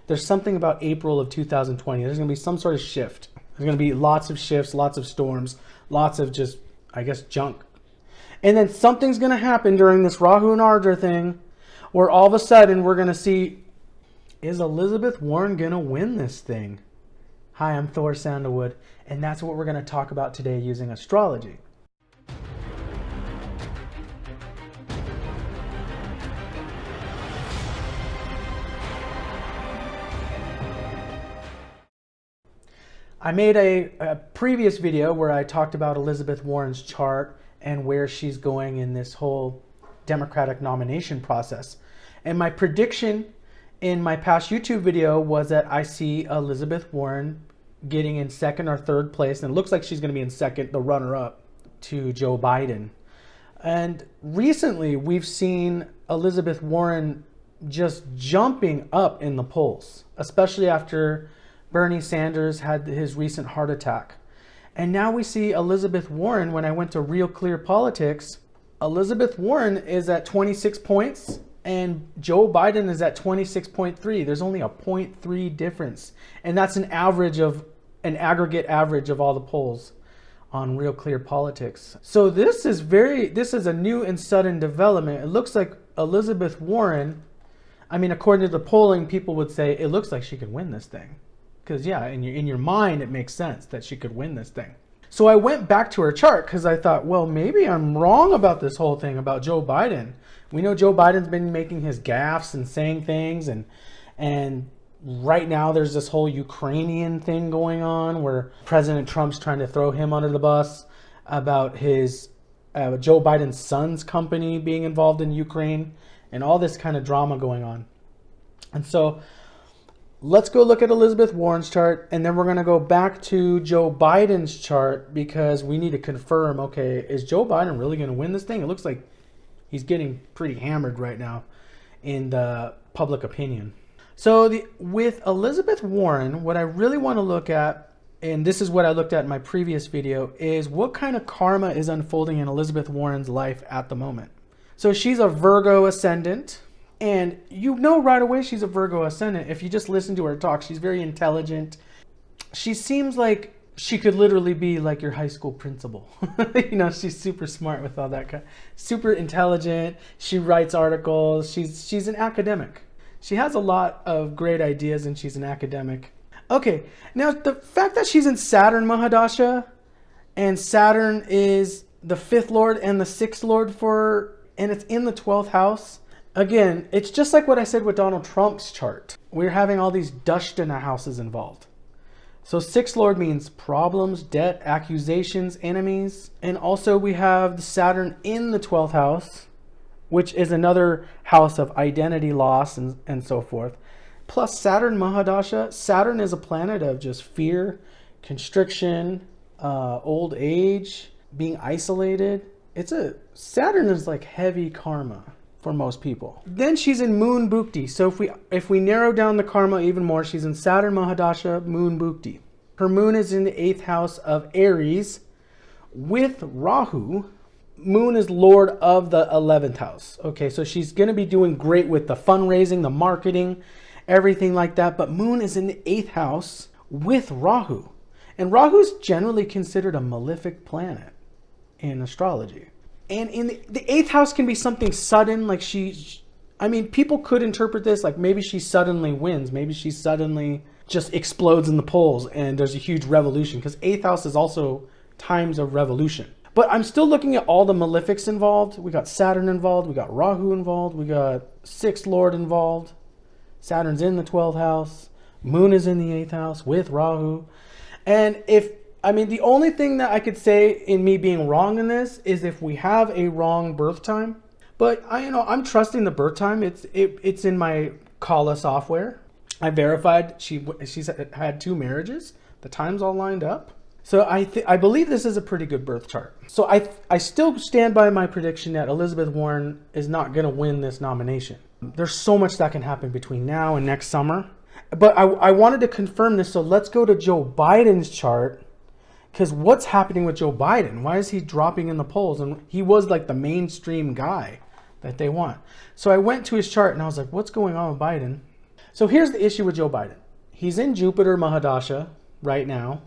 there's something about April of 2020. There's going to be some sort of shift. There's going to be lots of shifts, lots of storms, lots of just, I guess, junk. And then something's going to happen during this Rahu and Ardra thing where all of a sudden we're going to see, is Elizabeth Warren going to win this thing? Hi, I'm Thor Sandalwood, and that's what we're going to talk about today using astrology. I made a previous video where I talked about Elizabeth Warren's chart and where she's going in this whole Democratic nomination process. And my prediction in my past YouTube video was that I see Elizabeth Warren getting in second or third place. And it looks like she's going to be in second, the runner-up to Joe Biden. And recently we've seen Elizabeth Warren just jumping up in the polls, especially after Bernie Sanders had his recent heart attack. And now we see Elizabeth Warren, when I went to Real Clear Politics, Elizabeth Warren is at 26 points and Joe Biden is at 26.3. There's only a 0.3 difference. And that's an aggregate average of all the polls on Real Clear Politics. So this is a new and sudden development. It looks like Elizabeth Warren, I mean, according to the polling, people would say it looks like she could win this thing. Because yeah, in your mind, it makes sense that she could win this thing. So I went back to her chart because I thought, well, maybe I'm wrong about this whole thing about Joe Biden. We know Joe Biden's been making his gaffes and saying things, and right now there's this whole Ukrainian thing going on where President Trump's trying to throw him under the bus about his Joe Biden's son's company being involved in Ukraine and all this kind of drama going on. And so let's go look at Elizabeth Warren's chart, and then we're going to go back to Joe Biden's chart because we need to confirm, okay, is Joe Biden really going to win this thing? It looks like he's getting pretty hammered right now in the public opinion. So with Elizabeth Warren, what I really want to look at, and this is what I looked at in my previous video, is what kind of karma is unfolding in Elizabeth Warren's life at the moment. So she's a Virgo ascendant. And you know right away she's a Virgo ascendant. If you just listen to her talk, she's very intelligent. She seems like she could literally be like your high school principal. You know, she's super smart with all that kind. Super intelligent. She writes articles. She's an academic. She has a lot of great ideas and she's an academic. Okay, now the fact that she's in Saturn Mahadasha, and Saturn is the 5th lord and the 6th lord and it's in the 12th house. Again, it's just like what I said with Donald Trump's chart. We're having all these Dashtana houses involved. So 6th lord means problems, debt, accusations, enemies. And also we have the Saturn in the 12th house, which is another house of identity loss and so forth. Plus Saturn Mahadasha. Saturn is a planet of just fear, constriction, old age, being isolated. Saturn is like heavy karma for most people. Then she's in Moon Bhukti. So if we narrow down the karma even more, she's in Saturn Mahadasha, Moon Bhukti. Her moon is in the 8th house of Aries with Rahu. Moon is lord of the 11th house. Okay, so she's going to be doing great with the fundraising, the marketing, everything like that. But Moon is in the 8th house with Rahu. And Rahu is generally considered a malefic planet in astrology. And in the 8th house can be something sudden, like people could interpret this like maybe she suddenly wins. Maybe she suddenly just explodes in the polls and there's a huge revolution, because 8th house is also times of revolution. But I'm still looking at all the malefics involved. We got Saturn involved. We got Rahu involved. We got 6th lord involved. Saturn's in the 12th house. Moon is in the 8th house with Rahu. And the only thing that I could say in me being wrong in this is if we have a wrong birth time. But I'm trusting the birth time. It's in my Kala software. I verified she's had 2 marriages. The time's all lined up. So I believe this is a pretty good birth chart. So I still stand by my prediction that Elizabeth Warren is not going to win this nomination. There's so much that can happen between now and next summer. But I wanted to confirm this. So let's go to Joe Biden's chart. Because what's happening with Joe Biden? Why is he dropping in the polls? And he was like the mainstream guy that they want. So I went to his chart and I was like, what's going on with Biden? So here's the issue with Joe Biden. He's in Jupiter Mahadasha right now.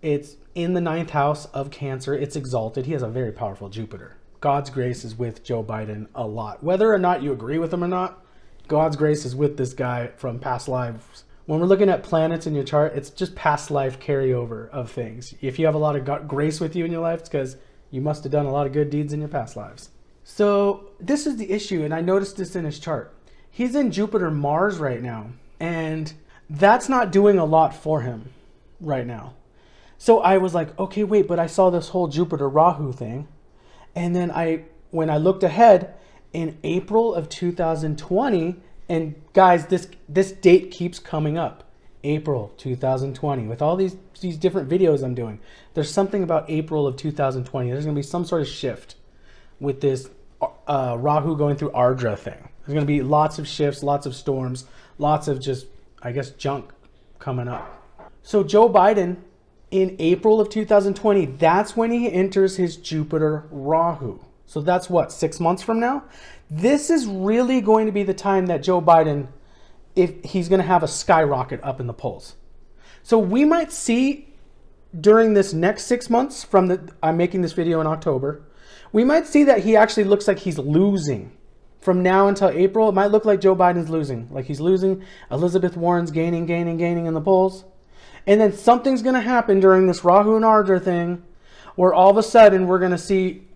It's in the 9th house of Cancer. It's exalted. He has a very powerful Jupiter. God's grace is with Joe Biden a lot. Whether or not you agree with him or not, God's grace is with this guy from past lives. When we're looking at planets in your chart, it's just past life carryover of things. If you have a lot of grace with you in your life, it's because you must have done a lot of good deeds in your past lives. So this is the issue, and I noticed this in his chart. He's in Jupiter Mars right now, and that's not doing a lot for him right now. So I was like, okay, wait, but I saw this whole Jupiter Rahu thing. And then when I looked ahead in April of 2020, and guys, this date keeps coming up, April 2020, with all these different videos I'm doing. There's something about April of 2020. There's going to be some sort of shift with this Rahu going through Ardra thing. There's going to be lots of shifts, lots of storms, lots of just, I guess, junk coming up. So Joe Biden, in April of 2020, that's when he enters his Jupiter Rahu. So that's what, 6 months from now? This is really going to be the time that Joe Biden, if he's going to have a skyrocket up in the polls. So we might see during this next 6 months I'm making this video in October, we might see that he actually looks like he's losing. From now until April, it might look like Joe Biden's losing. Like he's losing, Elizabeth Warren's gaining in the polls. And then something's going to happen during this Rahu and Ardra thing where all of a sudden we're going to see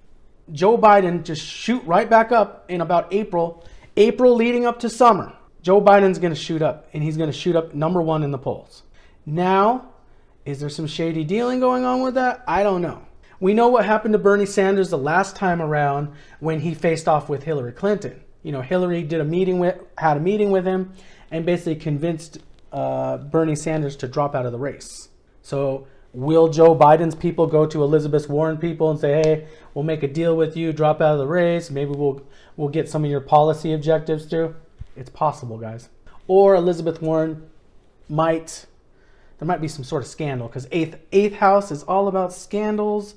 Joe Biden just shoot right back up in about April leading up to summer. Joe Biden's going to shoot up, and he's going to shoot up #1 in the polls. Now, is there some shady dealing going on with that? I don't know. We know what happened to Bernie Sanders the last time around when he faced off with Hillary Clinton. You know, Hillary had a meeting with him and basically convinced Bernie Sanders to drop out of the race. So will Joe Biden's people go to Elizabeth Warren people and say, hey, we'll make a deal with you, drop out of the race, maybe we'll get some of your policy objectives through? It's possible, guys. Or Elizabeth Warren there might be some sort of scandal, because eighth house is all about scandals.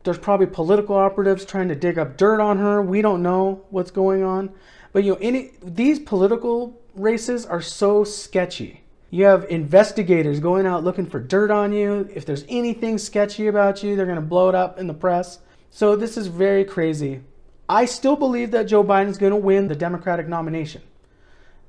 There's probably political operatives trying to dig up dirt on her. We don't know what's going on. But you know, these political races are so sketchy. You have investigators going out looking for dirt on you. If there's anything sketchy about you, they're going to blow it up in the press. So this is very crazy. I still believe that Joe Biden's going to win the Democratic nomination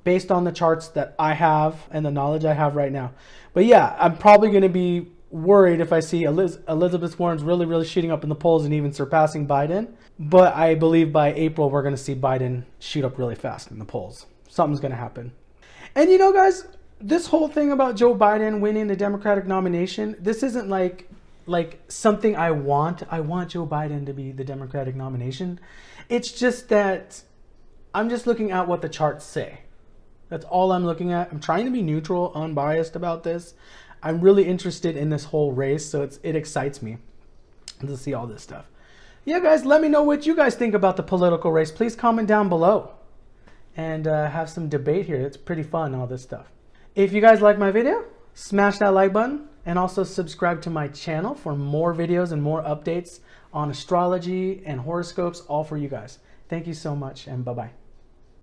based on the charts that I have and the knowledge I have right now. But yeah, I'm probably going to be worried if I see Elizabeth Warren's really shooting up in the polls and even surpassing Biden. But I believe by April, we're going to see Biden shoot up really fast in the polls. Something's going to happen. And you know, guys, this whole thing about Joe Biden winning the Democratic nomination, this isn't like something I want. I want Joe Biden to be the Democratic nomination. It's just that I'm just looking at what the charts say. That's all I'm looking at. I'm trying to be neutral, unbiased about this. I'm really interested in this whole race, so it excites me to see all this stuff. Yeah, guys, let me know what you guys think about the political race. Please comment down below and have some debate here. It's pretty fun, all this stuff. If you guys like my video, smash that like button and also subscribe to my channel for more videos and more updates on astrology and horoscopes, all for you guys. Thank you so much, and bye-bye.